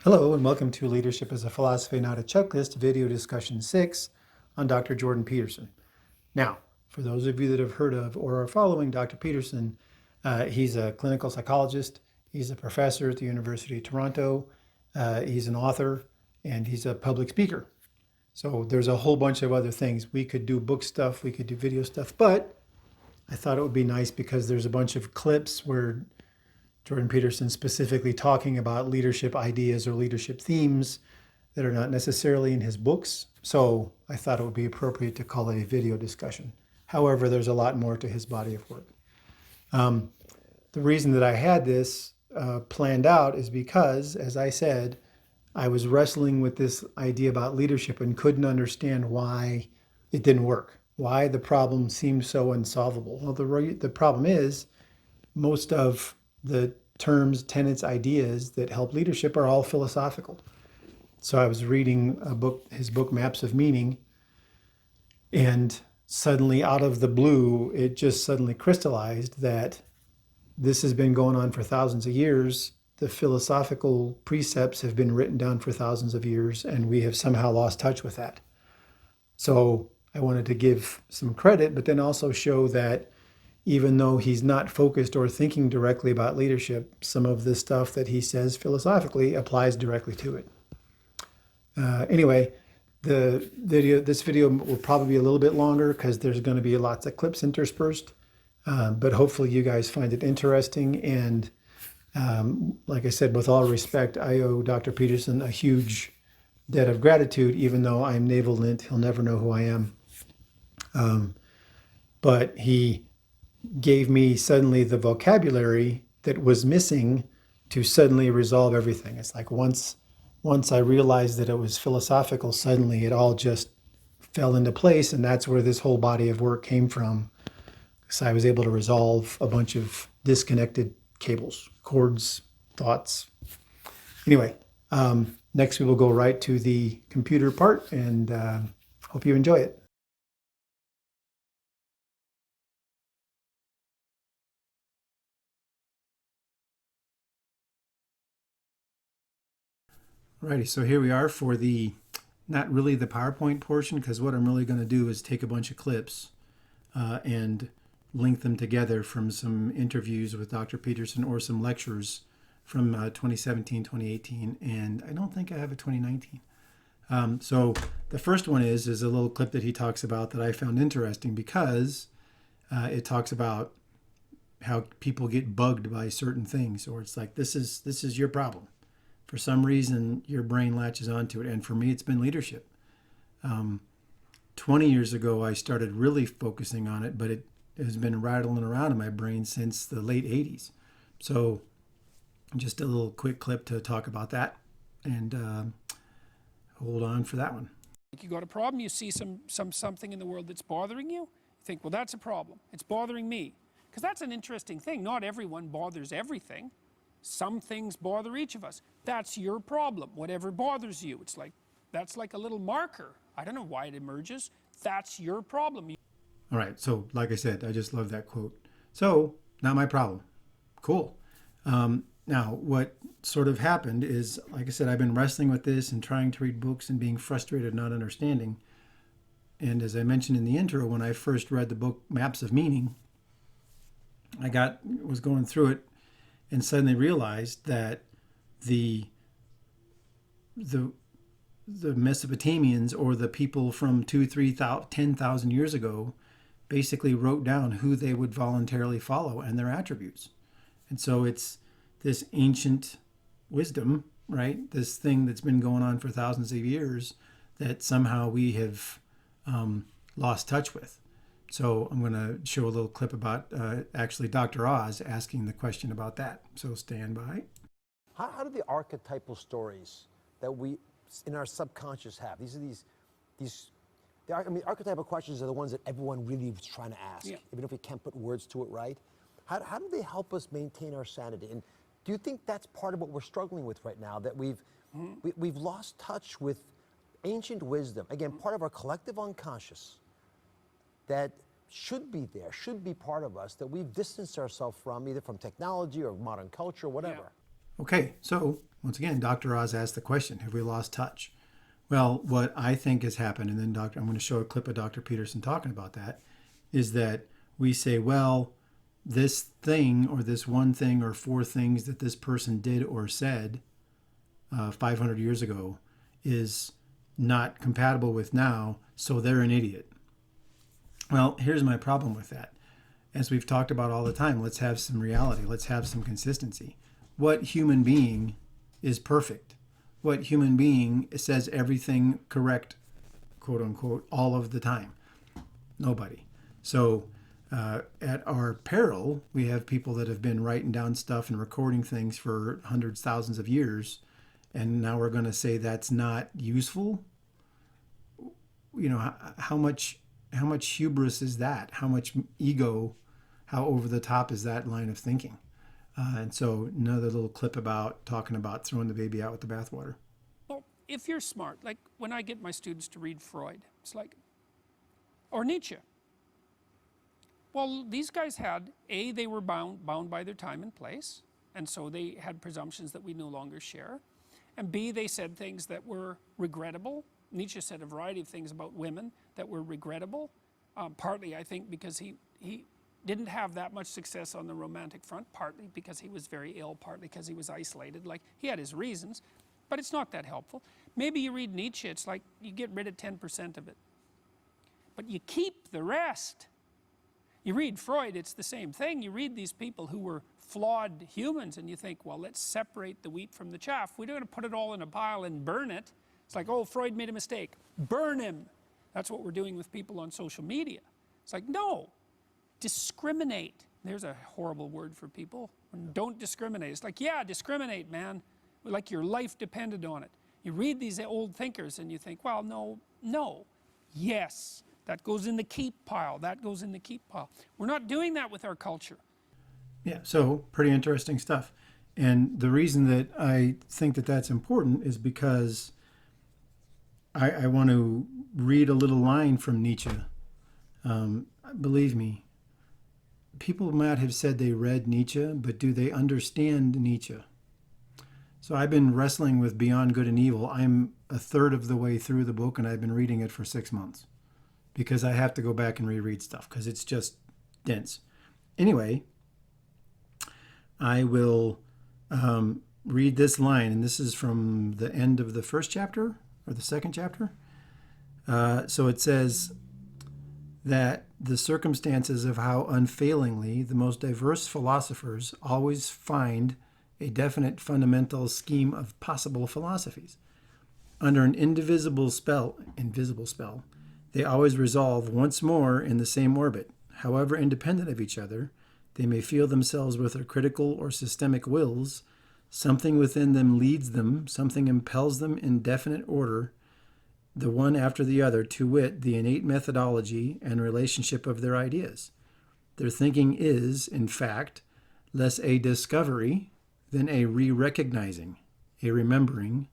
Hello and welcome to Leadership as a Philosophy, Not a Checklist, video discussion 6 on Dr. Jordan Peterson. Now, for those of you that have heard of or are following Dr. Peterson, he's a clinical psychologist, he's a professor at the University of Toronto, he's an author, and he's a public speaker. So there's a whole bunch of other things. We could do book stuff, we could do video stuff, but I thought it would be nice because there's a bunch of clips where Jordan Peterson specifically talking about leadership ideas or leadership themes that are not necessarily in his books. So I thought it would be appropriate to call it a video discussion. However, there's a lot more to his body of work. The reason that I had this planned out is because, as I said, I was wrestling with this idea about leadership and couldn't understand why it didn't work, why the problem seemed so unsolvable. Well, the problem is most of the terms, tenets, ideas that help leadership are all philosophical. So I was reading his book, Maps of Meaning, and suddenly out of the blue, it just suddenly crystallized that this has been going on for thousands of years. The philosophical precepts have been written down for thousands of years, and we have somehow lost touch with that. So I wanted to give some credit, but then also show that even though he's not focused or thinking directly about leadership, some of the stuff that he says philosophically applies directly to it. Anyway, this video will probably be a little bit longer because there's going to be lots of clips interspersed, but hopefully you guys find it interesting. And like I said, with all respect, I owe Dr. Peterson a huge debt of gratitude, even though I'm navel-lint. He'll never know who I am. But he gave me suddenly the vocabulary that was missing to suddenly resolve everything. It's like once I realized that it was philosophical, suddenly it all just fell into place, and that's where this whole body of work came from. So I was able to resolve a bunch of disconnected cables, cords, thoughts. Anyway, next we will go right to the computer part, and hope you enjoy it. Alrighty, so here we are for not really the PowerPoint portion, because what I'm really going to do is take a bunch of clips and link them together from some interviews with Dr. Peterson or some lectures from 2017, 2018, and I don't think I have a 2019. So the first one is a little clip that he talks about that I found interesting because it talks about how people get bugged by certain things, or it's like, this is your problem. For some reason, your brain latches onto it. And for me, it's been leadership. 20 years ago, I started really focusing on it, but it has been rattling around in my brain since the late 80s. So just a little quick clip to talk about that. And hold on for that one. You got a problem, you see something in the world that's bothering you, you think, well, that's a problem. It's bothering me. Because that's an interesting thing. Not everyone bothers everything. Some things bother each of us. That's your problem. Whatever bothers you, that's like a little marker. I don't know why it emerges. That's your problem. All right. So, like I said, I just love that quote. So, not my problem. Cool. Now, what sort of happened is, like I said, I've been wrestling with this and trying to read books and being frustrated, not understanding. And as I mentioned in the intro, when I first read the book Maps of Meaning, I was going through it and suddenly realized that the Mesopotamians, or the people from 10,000 years ago, basically wrote down who they would voluntarily follow and their attributes. And so it's this ancient wisdom, right? This thing that's been going on for thousands of years that somehow we have lost touch with. So I'm going to show a little clip about actually Dr. Oz asking the question about that. So stand by. How do the archetypal stories that we in our subconscious have? Archetypal questions are the ones that everyone really was trying to ask, even if we can't put words to it right. How do they help us maintain our sanity? And do you think that's part of what we're struggling with right now, that we've lost touch with ancient wisdom, again, part of our collective unconscious, that should be there, should be part of us, that we've distanced ourselves from, either from technology or modern culture, whatever? Okay, so Once again, Dr. Oz asked the question, have we lost touch? Well, what I think has happened, and then I'm going to show a clip of Dr. Peterson talking about that, is that we say, well, this thing or this one thing or four things that this person did or said 500 years ago is not compatible with now, so they're an idiot. Well, here's my problem with that. As we've talked about all the time, let's have some reality. Let's have some consistency. What human being is perfect? What human being says everything correct, quote unquote, all of the time? Nobody. So at our peril, we have people that have been writing down stuff and recording things for hundreds, thousands of years, and now we're going to say that's not useful. You know, how much hubris is that? How much ego? How over the top is that line of thinking? And so another little clip about talking about throwing the baby out with the bathwater. Well, if you're smart, like when I get my students to read Freud, it's like, or Nietzsche. Well, these guys had, A, they were bound by their time and place, and so they had presumptions that we no longer share. And B, they said things that were regrettable. Nietzsche said a variety of things about women that were regrettable, partly, I think, because he didn't have that much success on the romantic front, partly because he was very ill, partly because he was isolated. Like, he had his reasons, but it's not that helpful. Maybe you read Nietzsche, it's like you get rid of 10% of it, but you keep the rest. You read Freud, it's the same thing. You read these people who were flawed humans and you think, well, let's separate the wheat from the chaff. We're going to put it all in a pile and burn it. It's like, oh, Freud made a mistake. Burn him. That's what we're doing with people on social media. It's like, no. Discriminate. There's a horrible word for people. Don't discriminate. It's like, yeah, discriminate, man. Like your life depended on it. You read these old thinkers and you think, well, no, yes. That goes in the keep pile. That goes in the keep pile. We're not doing that with our culture. Yeah, so pretty interesting stuff. And the reason that I think that that's important is because I want to read a little line from Nietzsche. Believe me, people might have said they read Nietzsche, but do they understand Nietzsche? So I've been wrestling with Beyond Good and Evil. I'm a third of the way through the book, and I've been reading it for 6 months because I have to go back and reread stuff because it's just dense. Anyway, I will read this line, and this is from the end of the first chapter or the second chapter. So it says that the circumstances of how unfailingly the most diverse philosophers always find a definite fundamental scheme of possible philosophies. Under an invisible spell, they always resolve once more in the same orbit. However independent of each other, they may feel themselves with their critical or systemic wills. Something within them leads them, something impels them in definite order, the one after the other, to wit, the innate methodology and relationship of their ideas. Their thinking is, in fact, less a discovery than a re-recognizing, a remembering,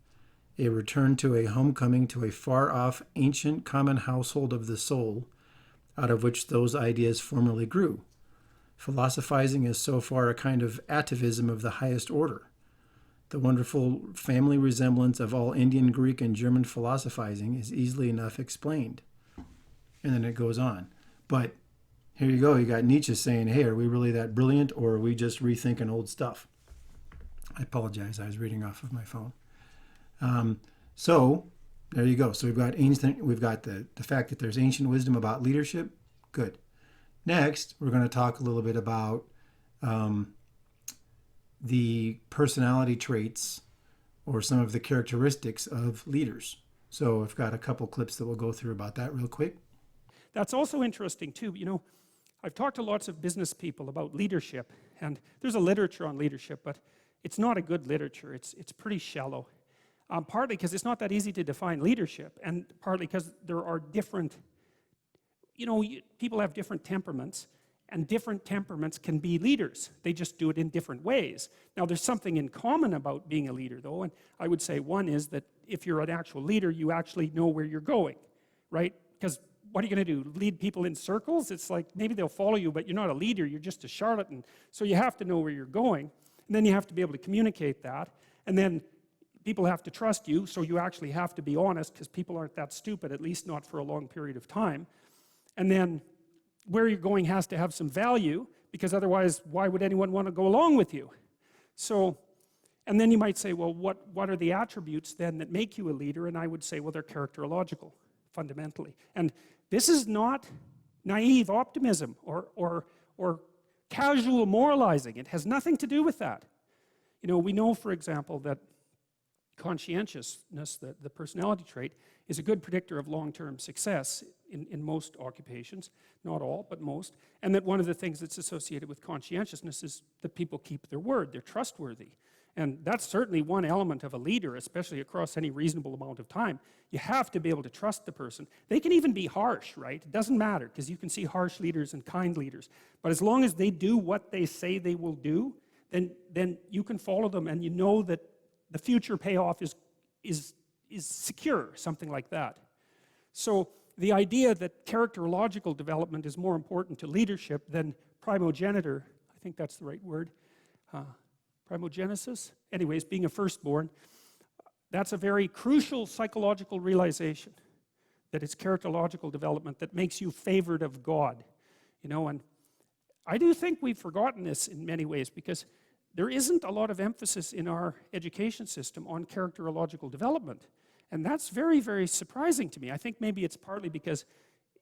a return to a homecoming to a far-off ancient common household of the soul, out of which those ideas formerly grew. Philosophizing is so far a kind of atavism of the highest order. The wonderful family resemblance of all Indian, Greek, and German philosophizing is easily enough explained. And then it goes on. But here you go, you got Nietzsche saying, hey, are we really that brilliant, or are we just rethinking old stuff? I apologize, I was reading off of my phone. So there you go. So we've got the fact that there's ancient wisdom about leadership. Good. Next, we're going to talk a little bit about the personality traits or some of the characteristics of leaders. So I've got a couple clips that we'll go through about that real quick. That's also interesting too. You know, I've talked to lots of business people about leadership, and there's a literature on leadership, but it's not a good literature. It's pretty shallow. Partly because it's not that easy to define leadership, and partly because there are different, people have different temperaments, and different temperaments can be leaders. They just do it in different ways. Now, there's something in common about being a leader, though, and I would say one is that if you're an actual leader, you actually know where you're going, right? Because what are you going to do? Lead people in circles? It's like maybe they'll follow you, but you're not a leader. You're just a charlatan. So you have to know where you're going, and then you have to be able to communicate that. And then people have to trust you, so you actually have to be honest, because people aren't that stupid, at least not for a long period of time. And then where you're going has to have some value, because otherwise, why would anyone want to go along with you? So, and then you might say, well, what are the attributes then that make you a leader? And I would say, well, they're characterological, fundamentally. And this is not naive optimism or casual moralizing. It has nothing to do with that. You know, we know, for example, that conscientiousness, the personality trait, is a good predictor of long-term success in most occupations, not all, but most, and that one of the things that's associated with conscientiousness is that people keep their word, they're trustworthy. And that's certainly one element of a leader, especially across any reasonable amount of time. You have to be able to trust the person. They can even be harsh, right? It doesn't matter, because you can see harsh leaders and kind leaders. But as long as they do what they say they will do, then you can follow them, and you know that the future payoff is secure, something like that. So the idea that characterological development is more important to leadership than primogeniture, I think that's the right word, primogenesis, anyways, being a firstborn, that's a very crucial psychological realization, that it's characterological development that makes you favored of God. You know, and I do think we've forgotten this in many ways, because there isn't a lot of emphasis in our education system on characterological development. And that's very, very surprising to me. I think maybe it's partly because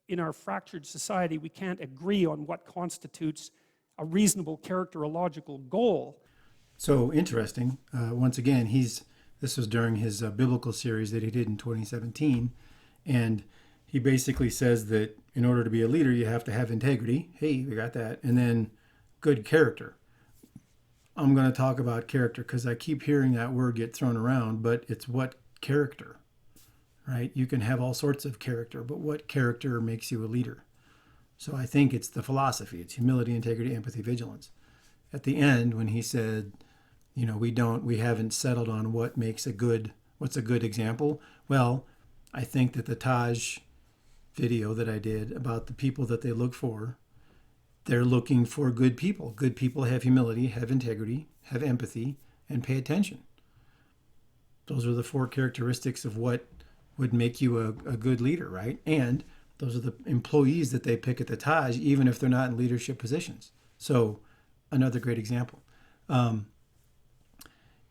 in our fractured society, we can't agree on what constitutes a reasonable characterological goal. So interesting. Once again, this was during his biblical series that he did in 2017. And he basically says that in order to be a leader, you have to have integrity. Hey, we got that. And then good character. I'm going to talk about character because I keep hearing that word get thrown around, but it's what character, right? You can have all sorts of character, but what character makes you a leader? So I think it's the philosophy. It's humility, integrity, empathy, vigilance. At the end, when he said, you know, we haven't settled on what's a good example. Well, I think that the Taj video that I did about the people that they look for, they're looking for good people. Good people have humility, have integrity, have empathy, and pay attention. Those are the 4 characteristics of what would make you a good leader, right? And those are the employees that they pick at the Taj, even if they're not in leadership positions. So another great example.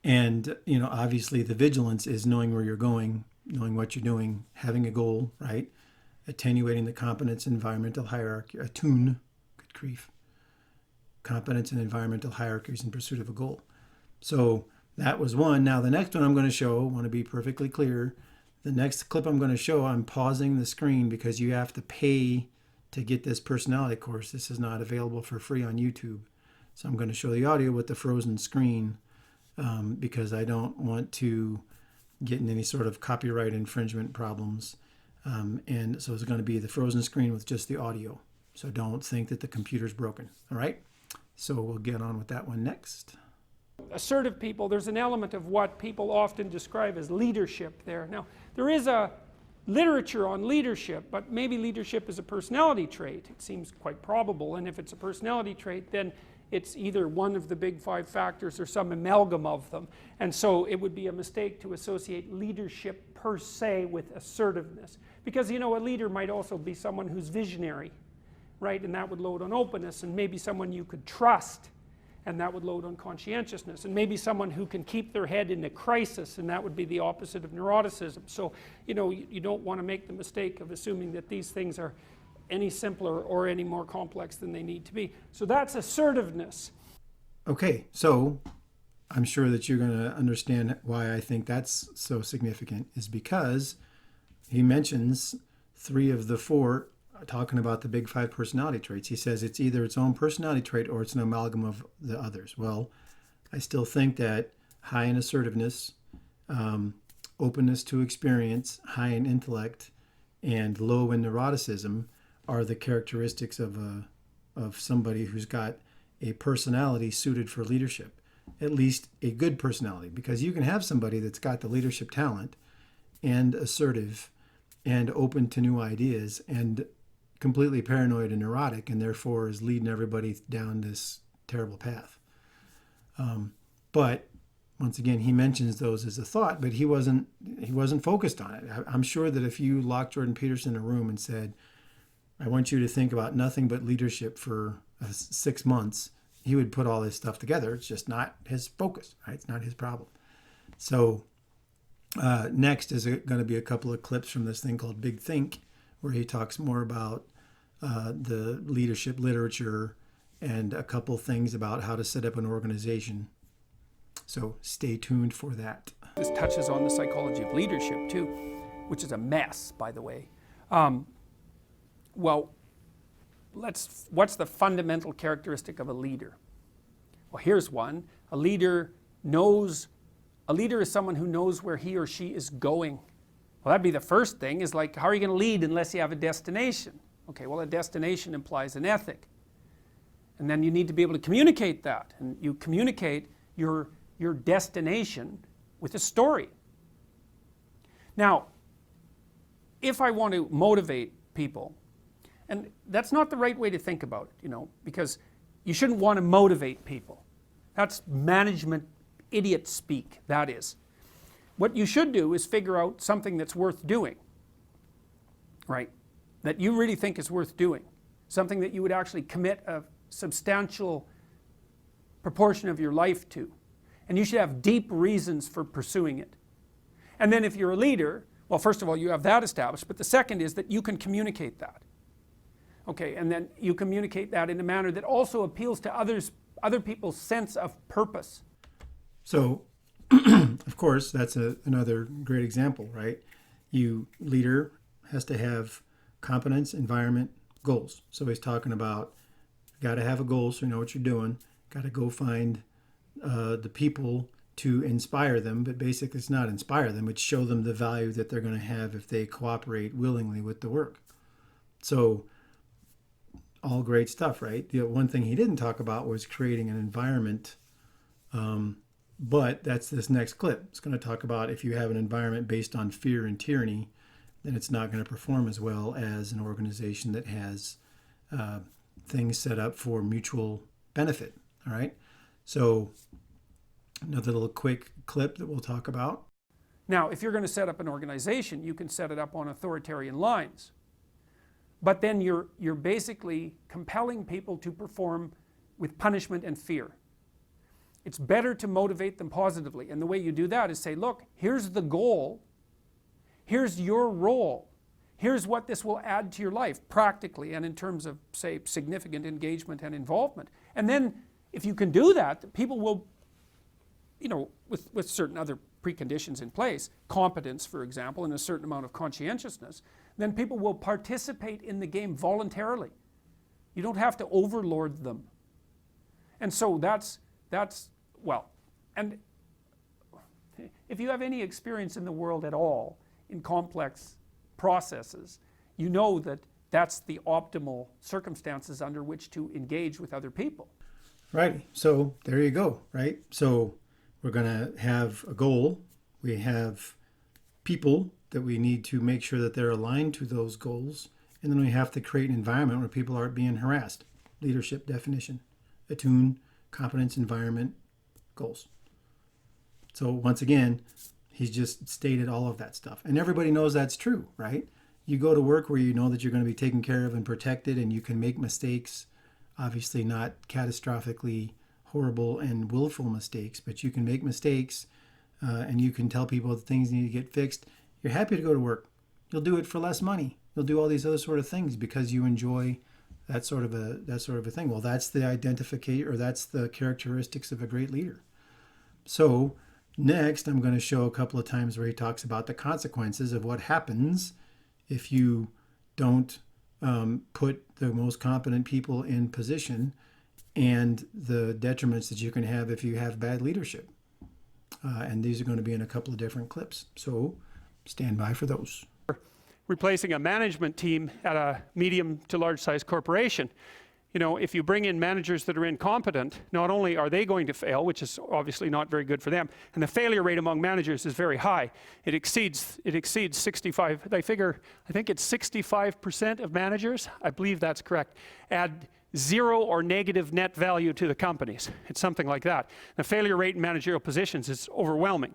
And, you know, obviously the vigilance is knowing where you're going, knowing what you're doing, having a goal, right? Attenuating the competence and environmental hierarchy, attune, good grief, competence and environmental hierarchies in pursuit of a goal. So that was one. Now the next one I'm going to show, I want to be perfectly clear, the next clip I'm going to show, I'm pausing the screen because you have to pay to get this personality course. This is not available for free on YouTube. So I'm going to show the audio with the frozen screen because I don't want to get in any sort of copyright infringement problems. And so it's going to be the frozen screen with just the audio. So don't think that the computer's broken. All right? So we'll get on with that one next. Assertive people, there's an element of what people often describe as leadership there. Now, there is a literature on leadership, but maybe leadership is a personality trait. It seems quite probable, and if it's a personality trait, then it's either one of the big 5 factors or some amalgam of them. And so it would be a mistake to associate leadership per se with assertiveness. Because, you know, a leader might also be someone who's visionary, right? And that would load on openness, and maybe someone you could trust, and that would load on conscientiousness, and maybe someone who can keep their head in a crisis, and that would be the opposite of neuroticism. So, you know, you don't want to make the mistake of assuming that these things are any simpler or any more complex than they need to be. So that's assertiveness. Okay, so I'm sure that you're going to understand why I think that's so significant is because he mentions 3 of the 4 talking about the big 5 personality traits. He says it's either its own personality trait or it's an amalgam of the others. Well, I still think that high in assertiveness, openness to experience, high in intellect, and low in neuroticism are the characteristics of somebody who's got a personality suited for leadership, at least a good personality, because you can have somebody that's got the leadership talent and assertive and open to new ideas and completely paranoid and neurotic, and therefore is leading everybody down this terrible path. But once again, he mentions those as a thought, but he wasn't focused on it. I'm sure that if you locked Jordan Peterson in a room and said, I want you to think about nothing but leadership for 6 months, he would put all this stuff together. It's just not his focus, right? It's not his problem. So next is going to be a couple of clips from this thing called Big Think, where he talks more about the leadership literature and a couple things about how to set up an organization. So stay tuned for that. This touches on the psychology of leadership too, which is a mess, by the way. Well, what's the fundamental characteristic of a leader? Well, here's one. A leader is someone who knows where he or she is going. Well, that'd be the first thing, is like, how are you going to lead unless you have a destination? Okay, well, a destination implies an ethic. And then you need to be able to communicate that. And you communicate your destination with a story. Now, if I want to motivate people, and that's not the right way to think about it, because you shouldn't want to motivate people. That's management idiot speak, that is. What you should do is figure out something that's worth doing, right? That you really think is worth doing. Something that you would actually commit a substantial proportion of your life to. And you should have deep reasons for pursuing it. And then if you're a leader, well, first of all, you have that established, but the second is that you can communicate that. Okay, and then you communicate that in a manner that also appeals to other people's sense of purpose. So, of course, that's another great example, right? Leader has to have competence, environment, goals. So he's talking about, got to have a goal so you know what you're doing, got to go find the people to inspire them, but basically it's not inspire them, it's show them the value that they're going to have if they cooperate willingly with the work. So all great stuff, right? The one thing he didn't talk about was creating an environment, but that's this next clip. It's going to talk about if you have an environment based on fear and tyranny, then it's not going to perform as well as an organization that has things set up for mutual benefit, all right? So another little quick clip that we'll talk about. Now, if you're going to set up an organization, you can set it up on authoritarian lines. But then you're basically compelling people to perform with punishment and fear. It's better to motivate them positively. And the way you do that is say, look, here's the goal. Here's your role. Here's what this will add to your life practically and in terms of, say, significant engagement and involvement. And then if you can do that, people will, with certain other preconditions in place, competence, for example, and a certain amount of conscientiousness, then people will participate in the game voluntarily. You don't have to overlord them. And so that's well, and if you have any experience in the world at all in complex processes, you know that that's the optimal circumstances under which to engage with other people. Right. So there you go, right? So we're going to have a goal. We have people that we need to make sure that they're aligned to those goals. And then we have to create an environment where people aren't being harassed. Leadership definition, attune, competence, environment, goals. So once again, he's just stated all of that stuff. And everybody knows that's true, right? You go to work where you know that you're going to be taken care of and protected, and you can make mistakes, obviously not catastrophically horrible and willful mistakes, but you can make mistakes and you can tell people that things need to get fixed. You're happy to go to work. You'll do it for less money. You'll do all these other sort of things because you enjoy that sort of a thing. Well, that's the identification, or that's the characteristics of a great leader. So next, I'm going to show a couple of times where he talks about the consequences of what happens if you don't put the most competent people in position, and the detriments that you can have if you have bad leadership. And these are going to be in a couple of different clips. So stand by for those. Replacing a management team at a medium to large size corporation. If you bring in managers that are incompetent, not only are they going to fail, which is obviously not very good for them, and the failure rate among managers is very high. It exceeds 65, I think it's 65% of managers, I believe that's correct, add zero or negative net value to the companies. It's something like that. The failure rate in managerial positions is overwhelming.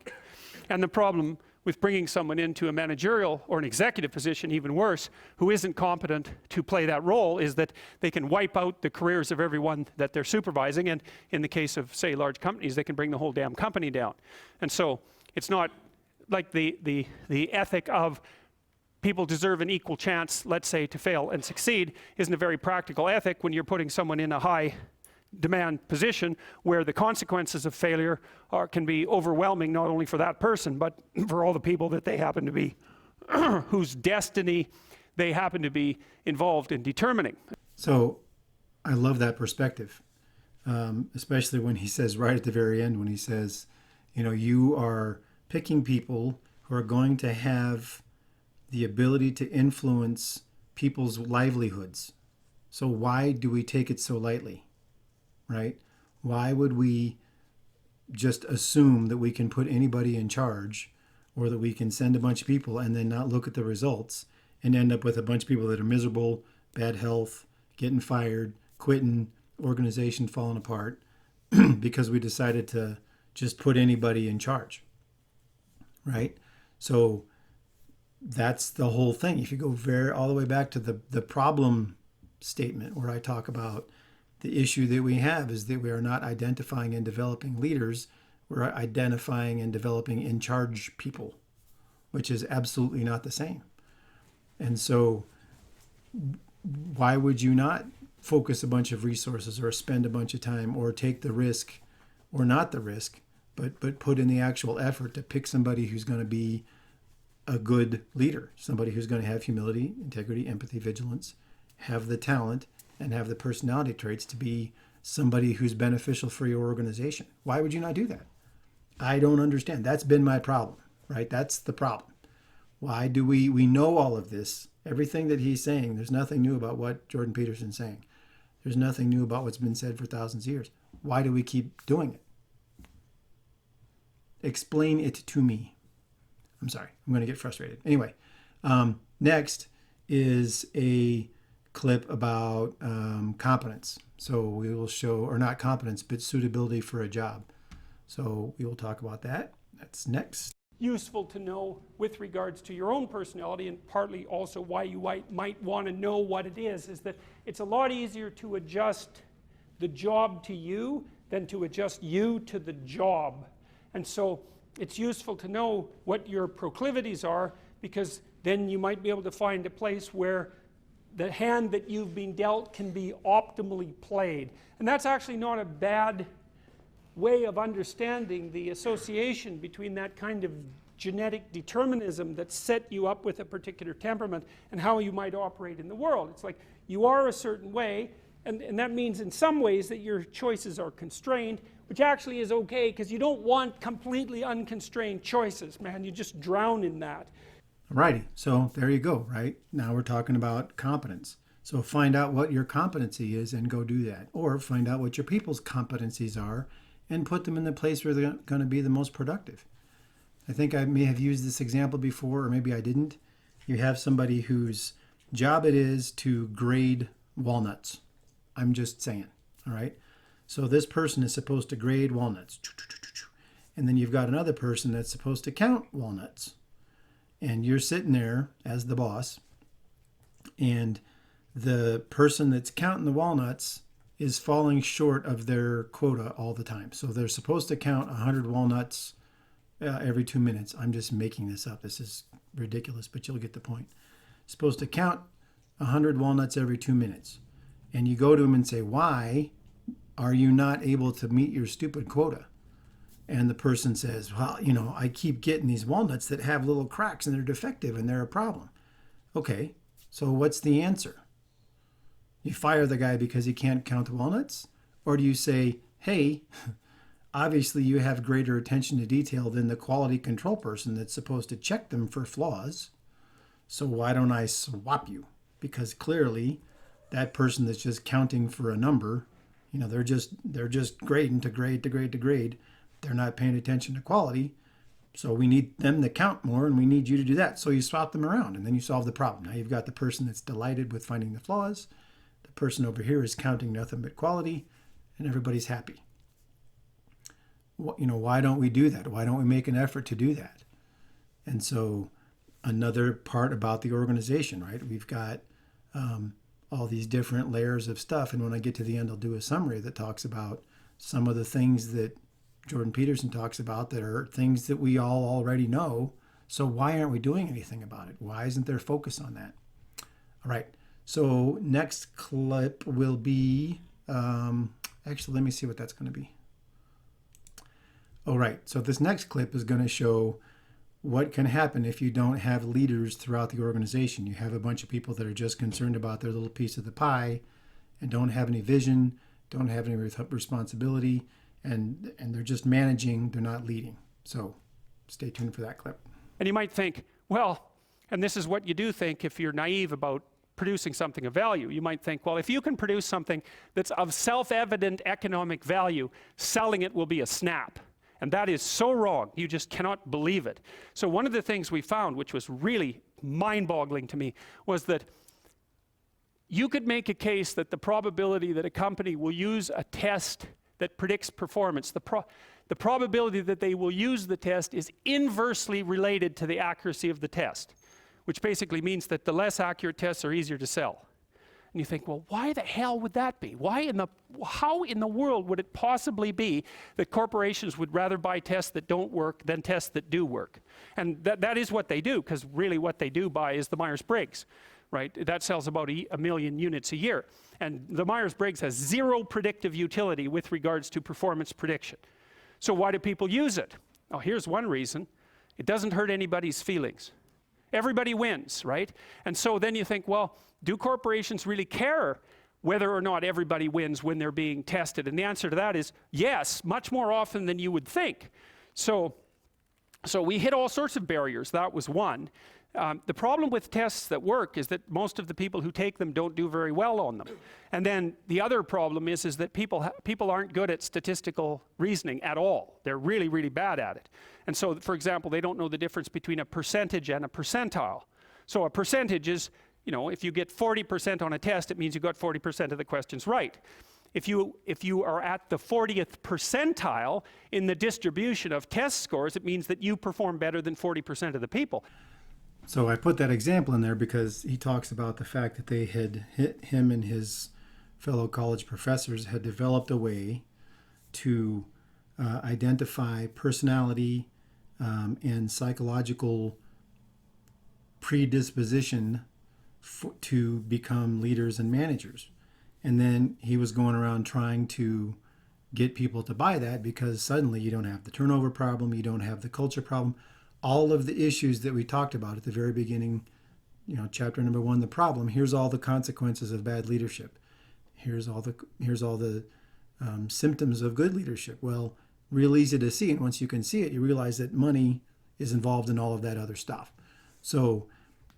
And the problem with bringing someone into a managerial or an executive position, even worse, who isn't competent to play that role, is that they can wipe out the careers of everyone that they're supervising, and in the case of, say, large companies, they can bring the whole damn company down. And so it's not like the ethic of people deserve an equal chance, let's say, to fail and succeed, isn't a very practical ethic when you're putting someone in a high demand position where the consequences of failure can be overwhelming, not only for that person, but for all the people that they happen to be, whose destiny they happen to be involved in determining. So I love that perspective, especially when he says right at the very end, when he says, you know, you are picking people who are going to have the ability to influence people's livelihoods. So why do we take it so lightly? Right? Why would we just assume that we can put anybody in charge, or that we can send a bunch of people and then not look at the results and end up with a bunch of people that are miserable, bad health, getting fired, quitting, organization falling apart because we decided to just put anybody in charge, right? So that's the whole thing. If you go all the way back to the problem statement where I talk about the issue that we have is that we are not identifying and developing leaders. We're identifying and developing in charge people, which is absolutely not the same. And so why would you not focus a bunch of resources or spend a bunch of time or take the risk, or not the risk, but put in the actual effort to pick somebody who's going to be a good leader, somebody who's going to have humility, integrity, empathy, vigilance, have the talent, and have the personality traits to be somebody who's beneficial for your organization. Why would you not do that? I don't understand. That's been my problem, right? That's the problem. Why do we know all of this, everything that he's saying? There's nothing new about what Jordan Peterson's saying. There's nothing new about what's been said for thousands of years. Why do we keep doing it? Explain it to me. I'm sorry, I'm going to get frustrated. Anyway, next is a clip about competence. So we will show, or not competence, but suitability for a job. So we will talk about that. That's next. Useful to know with regards to your own personality, and partly also why you might want to know what it is that it's a lot easier to adjust the job to you than to adjust you to the job. And so it's useful to know what your proclivities are, because then you might be able to find a place where the hand that you've been dealt can be optimally played. And that's actually not a bad way of understanding the association between that kind of genetic determinism that set you up with a particular temperament and how you might operate in the world. It's like you are a certain way, and that means in some ways that your choices are constrained, which actually is okay, because you don't want completely unconstrained choices, man. You just drown in that. Alrighty, so there you go, right? Now we're talking about competence. So find out what your competency is and go do that. Or find out what your people's competencies are and put them in the place where they're going to be the most productive. I think I may have used this example before, or maybe I didn't. You have somebody whose job it is to grade walnuts. I'm just saying, all right? So this person is supposed to grade walnuts. And then you've got another person that's supposed to count walnuts. And you're sitting there as the boss, and the person that's counting the walnuts is falling short of their quota all the time. So they're supposed to count 100 walnuts every 2 minutes. I'm just making this up. This is ridiculous, but you'll get the point. Supposed to count 100 walnuts every 2 minutes. And you go to them and say, why are you not able to meet your stupid quota? And the person says, well, you know, I keep getting these walnuts that have little cracks and they're defective and they're a problem. Okay, so what's the answer? You fire the guy because he can't count the walnuts? Or do you say, hey, obviously you have greater attention to detail than the quality control person that's supposed to check them for flaws, so why don't I swap you? Because clearly that person that's just counting for a number, you know, they're just grading to grade to grade to grade. They're not paying attention to quality. So we need them to count more, and we need you to do that. So you swap them around, and then you solve the problem. Now you've got the person that's delighted with finding the flaws, the person over here is counting nothing but quality, and everybody's happy. Why don't we do that? Why don't we make an effort to do that? And so another part about the organization, right? We've got all these different layers of stuff. And when I get to the end, I'll do a summary that talks about some of the things that Jordan Peterson talks about that are things that we all already know. So why aren't we doing anything about it? Why isn't there focus on that? All right. So next clip will be, actually, let me see what that's going to be. All right. So this next clip is going to show what can happen if you don't have leaders throughout the organization. You have a bunch of people that are just concerned about their little piece of the pie and don't have any vision, don't have any responsibility, and they're just managing, they're not leading. So stay tuned for that clip. And you might think, well, and this is what you do think if you're naive about producing something of value. You might think, well, if you can produce something that's of self-evident economic value, selling it will be a snap. And that is so wrong. You just cannot believe it. So one of the things we found, which was really mind-boggling to me, was that you could make a case that the probability that a company will use a test that predicts performance, the probability that they will use the test is inversely related to the accuracy of the test, which basically means that the less accurate tests are easier to sell. And you think, well, why the hell would that be? How in the world would it possibly be that corporations would rather buy tests that don't work than tests that do work? And that is what they do, because really what they do buy is the Myers-Briggs, right? That sells about 1 million units a year. And the Myers-Briggs has zero predictive utility with regards to performance prediction. So why do people use it? Oh, here's one reason. It doesn't hurt anybody's feelings. Everybody wins, right? And so then you think, well, do corporations really care whether or not everybody wins when they're being tested? And the answer to that is yes, much more often than you would think. So we hit all sorts of barriers. That was one. The problem with tests that work is that most of the people who take them don't do very well on them. And then the other problem is that people aren't good at statistical reasoning at all. They're really, really bad at it. And so, for example, they don't know the difference between a percentage and a percentile. So a percentage is, if you get 40% on a test, it means you got 40% of the questions right. If you are at the 40th percentile in the distribution of test scores, it means that you perform better than 40% of the people. So I put that example in there because he talks about the fact that they had him and his fellow college professors had developed a way to identify personality and psychological predisposition to become leaders and managers. And then he was going around trying to get people to buy that because suddenly you don't have the turnover problem, you don't have the culture problem. All of the issues that we talked about at the very beginning, chapter number 1, the problem. Here's all the consequences of bad leadership. Here's all the symptoms of good leadership. Well, real easy to see, and once you can see it, you realize that money is involved in all of that other stuff. So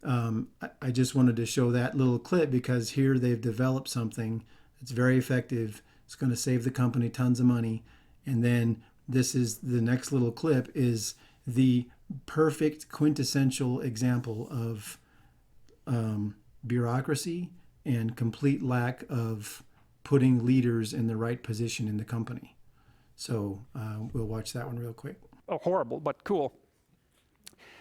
I just wanted to show that little clip because here they've developed something that's very effective. It's going to save the company tons of money. And then this is the next little clip is the perfect quintessential example of bureaucracy and complete lack of putting leaders in the right position in the company. So we'll watch that one real quick. Oh, horrible, but cool.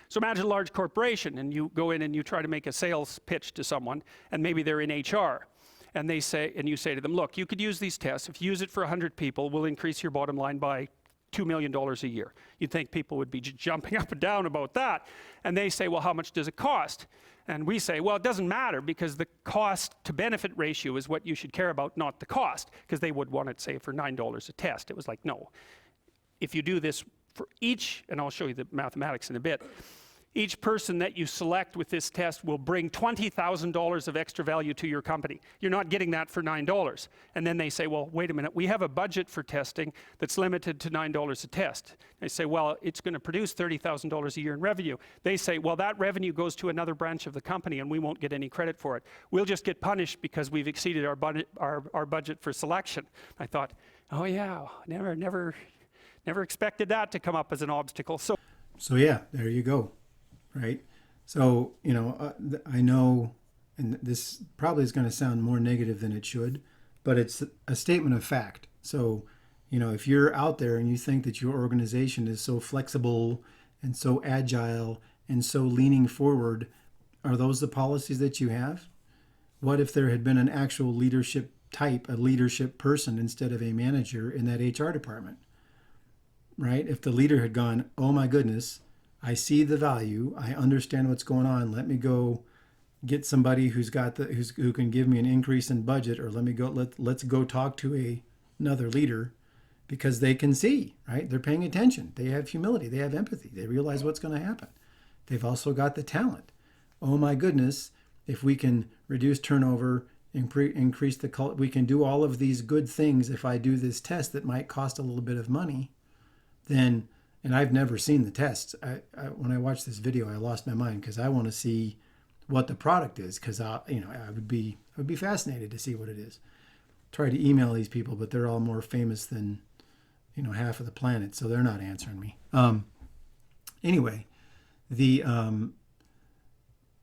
So imagine a large corporation and you go in and you try to make a sales pitch to someone and maybe they're in HR and you say to them, look, you could use these tests. If you use it for 100 people, we'll increase your bottom line by $2 million a year. You'd think people would be jumping up and down about that. And they say, well, how much does it cost? And we say, well, it doesn't matter because the cost to benefit ratio is what you should care about, not the cost, because they would want it, say, for $9 a test. It was like, no. If you do this for each, and I'll show you the mathematics in a bit, each person that you select with this test will bring $20,000 of extra value to your company. You're not getting that for $9. And then they say, well, wait a minute, we have a budget for testing that's limited to $9 a test. They say, well, it's going to produce $30,000 a year in revenue. They say, well, that revenue goes to another branch of the company and we won't get any credit for it. We'll just get punished because we've exceeded our budget for selection. I thought, oh yeah, never expected that to come up as an obstacle. So yeah, there you go. Right. So, I know and this probably is going to sound more negative than it should, but it's a statement of fact. So, if you're out there and you think that your organization is so flexible and so agile and so leaning forward, are those the policies that you have? What if there had been an actual leadership type, a leadership person instead of a manager in that HR department, right? If the leader had gone, oh my goodness, I see the value, I understand what's going on, let me go get somebody who can give me an increase in budget, or let's go talk to another leader, because they can see, right? They're paying attention. They have humility. They have empathy. They realize what's going to happen. They've also got the talent. Oh my goodness, if we can reduce turnover, increase the culture, we can do all of these good things. If I do this test that might cost a little bit of money, then, and I've never seen the tests. When I watched this video, I lost my mind because I want to see what the product is, because I would be fascinated to see what it is. Try to email these people, but they're all more famous than half of the planet, so they're not answering me. Anyway,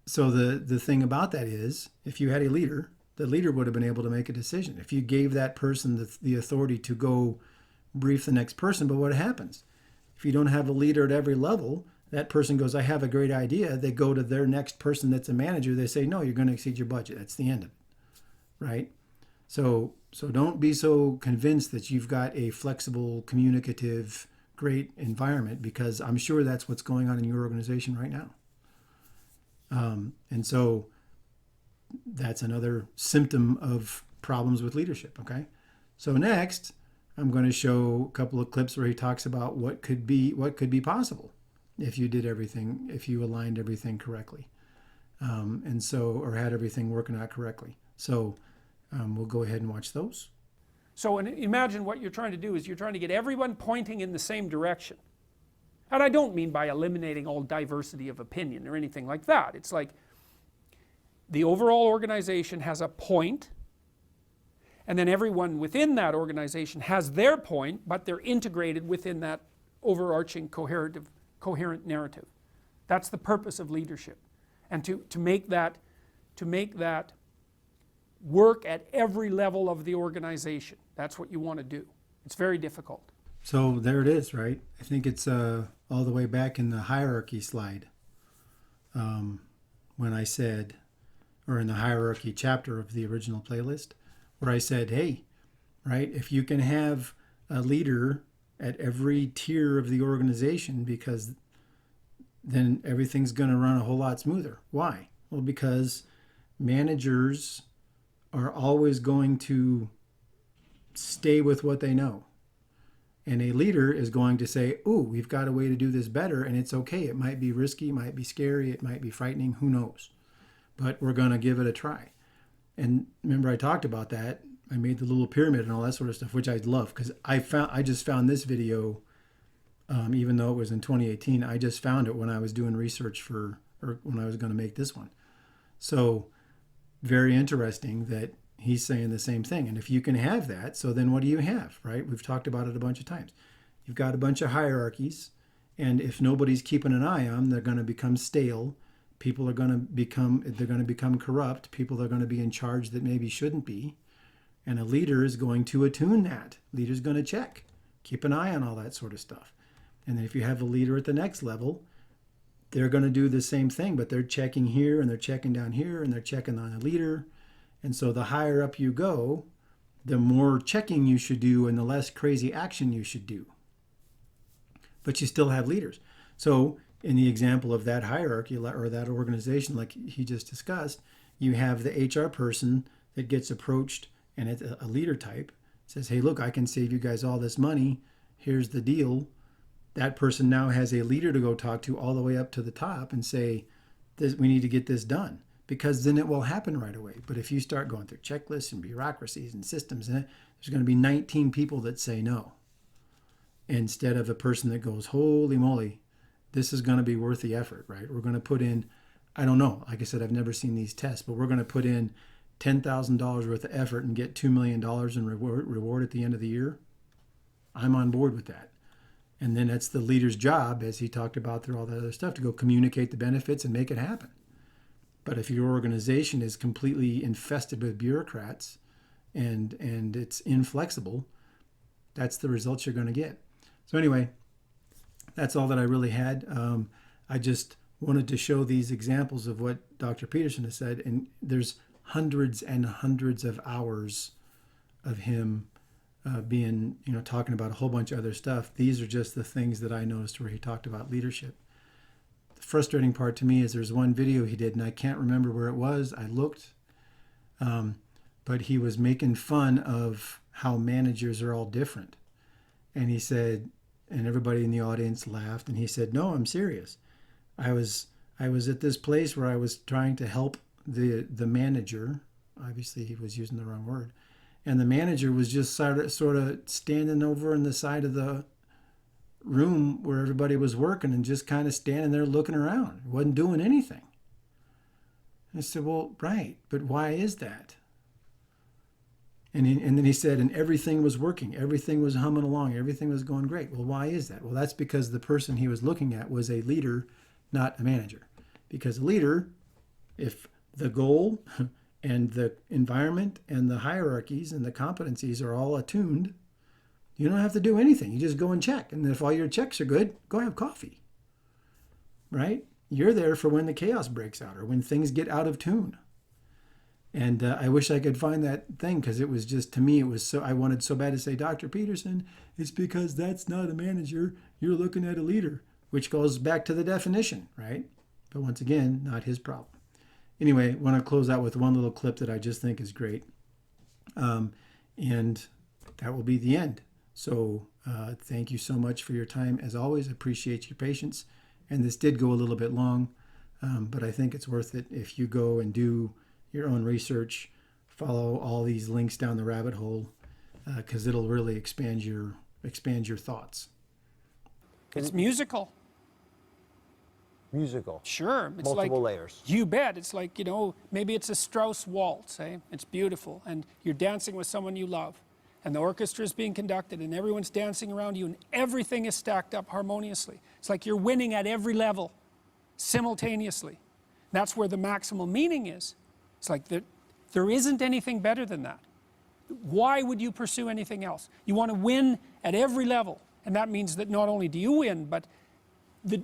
so the thing about that is, if you had a leader, the leader would have been able to make a decision. If you gave that person the authority to go brief the next person, but what happens? If you don't have a leader at every level, that person goes, I have a great idea. They go to their next person that's a manager. They say, no, you're going to exceed your budget. That's the end of it, right? So don't be so convinced that you've got a flexible, communicative, great environment, because I'm sure that's what's going on in your organization right now. And so that's another symptom of problems with leadership, okay? So next, I'm going to show a couple of clips where he talks about what could be possible if you did everything, if you aligned everything correctly, or had everything working out correctly. So we'll go ahead and watch those. So imagine what you're trying to do is you're trying to get everyone pointing in the same direction. And I don't mean by eliminating all diversity of opinion or anything like that. It's like the overall organization has a point, and then everyone within that organization has their point, but they're integrated within that overarching coherent narrative. That's the purpose of leadership. And to make that work at every level of the organization. That's what you want to do. It's very difficult. So there it is, right? I think it's all the way back in the hierarchy slide, when I said, or in the hierarchy chapter of the original playlist, where I said, hey, right, if you can have a leader at every tier of the organization, because then everything's going to run a whole lot smoother. Why? Well, because managers are always going to stay with what they know. And a leader is going to say, oh, we've got a way to do this better, and it's okay. It might be risky, it might be scary, it might be frightening, who knows? But we're going to give it a try. And remember, I talked about that. I made the little pyramid and all that sort of stuff, which I love, because I just found this video, even though it was in 2018, I just found it when I was doing research or when I was going to make this one. So very interesting that he's saying the same thing. And if you can have that, so then what do you have, right? We've talked about it a bunch of times. You've got a bunch of hierarchies, and if nobody's keeping an eye on them, they're going to become stale. People are going to become corrupt. People are going to be in charge that maybe shouldn't be. And a leader is going to attune that. Leader's going to check, keep an eye on all that sort of stuff. And then if you have a leader at the next level, they're going to do the same thing, but they're checking here and they're checking down here and they're checking on a leader. And so the higher up you go, the more checking you should do and the less crazy action you should do. But you still have leaders. So in the example of that hierarchy or that organization, like he just discussed, you have the HR person that gets approached, and it's a leader type, says, hey, look, I can save you guys all this money. Here's the deal. That person now has a leader to go talk to all the way up to the top and say, we need to get this done, because then it will happen right away. But if you start going through checklists and bureaucracies and systems, there's going to be 19 people that say no, instead of a person that goes, holy moly, this is going to be worth the effort, right? We're going to put in, I don't know, like I said, I've never seen these tests, but we're going to put in $10,000 worth of effort and get $2 million in reward at the end of the year. I'm on board with that. And then that's the leader's job, as he talked about through all that other stuff, to go communicate the benefits and make it happen. But if your organization is completely infested with bureaucrats and it's inflexible, that's the results you're going to get. So anyway, that's all that I really had. I just wanted to show these examples of what Dr. Peterson has said, and there's hundreds and hundreds of hours of him being, talking about a whole bunch of other stuff. These are just the things that I noticed where he talked about leadership. The frustrating part to me is there's one video he did, and I can't remember where it was. I looked, but he was making fun of how managers are all different. And he said, and everybody in the audience laughed, and he said, "No, I'm serious. I was at this place where I was trying to help the manager." Obviously, he was using the wrong word. And the manager was just sort of standing over on the side of the room where everybody was working and just kind of standing there looking around. He wasn't doing anything. I said, "Well, right, but why is that?" And then he said, and everything was working. Everything was humming along. Everything was going great. Well, why is that? Well, that's because the person he was looking at was a leader, not a manager. Because a leader, if the goal and the environment and the hierarchies and the competencies are all attuned, you don't have to do anything. You just go and check. And if all your checks are good, go have coffee. Right? You're there for when the chaos breaks out or when things get out of tune. And I wish I could find that thing, because it was just, to me, it was so, I wanted so bad to say, "Dr. Peterson, it's because that's not a manager. You're looking at a leader," which goes back to the definition, right? But once again, not his problem. Anyway, I want to close out with one little clip that I just think is great. And that will be the end. So thank you so much for your time. As always, I appreciate your patience. And this did go a little bit long, but I think it's worth it if you go and do your own research, follow all these links down the rabbit hole, because it'll really expand your thoughts. It's musical. Musical. Sure. It's Multiple layers. You bet. It's like, maybe it's a Strauss waltz, eh? It's beautiful. And you're dancing with someone you love. And the orchestra is being conducted, and everyone's dancing around you, and everything is stacked up harmoniously. It's like you're winning at every level, simultaneously. That's where the maximal meaning is. It's like there isn't anything better than that. Why would you pursue anything else? You want to win at every level. And that means that not only do you win, but the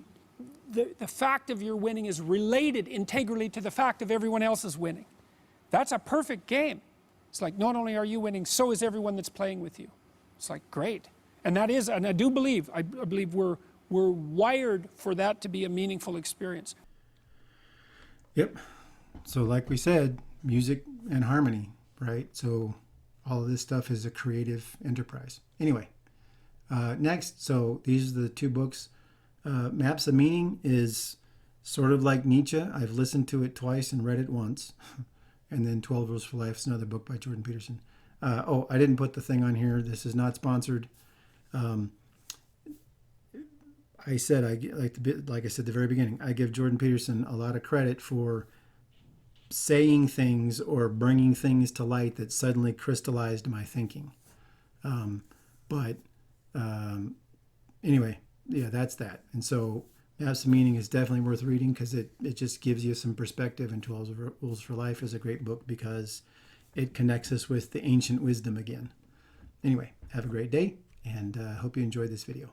fact of your winning is related integrally to the fact of everyone else's winning. That's a perfect game. It's like, not only are you winning, so is everyone that's playing with you. It's like, great. And that is, and I believe we're wired for that to be a meaningful experience. Yep. So like we said, music and harmony, right? So all of this stuff is a creative enterprise. Anyway, next, so these are the two books. Maps of Meaning is sort of like Nietzsche. I've listened to it twice and read it once. And then 12 Rules for Life is another book by Jordan Peterson. I didn't put the thing on here. This is not sponsored. I said, like I said at the very beginning, I give Jordan Peterson a lot of credit for saying things or bringing things to light that suddenly crystallized my thinking. Anyway, yeah, that's that. And so Maps of Meaning is definitely worth reading, because it just gives you some perspective. And 12 Rules for Life is a great book because it connects us with the ancient wisdom again. Anyway, have a great day, and hope you enjoyed this video.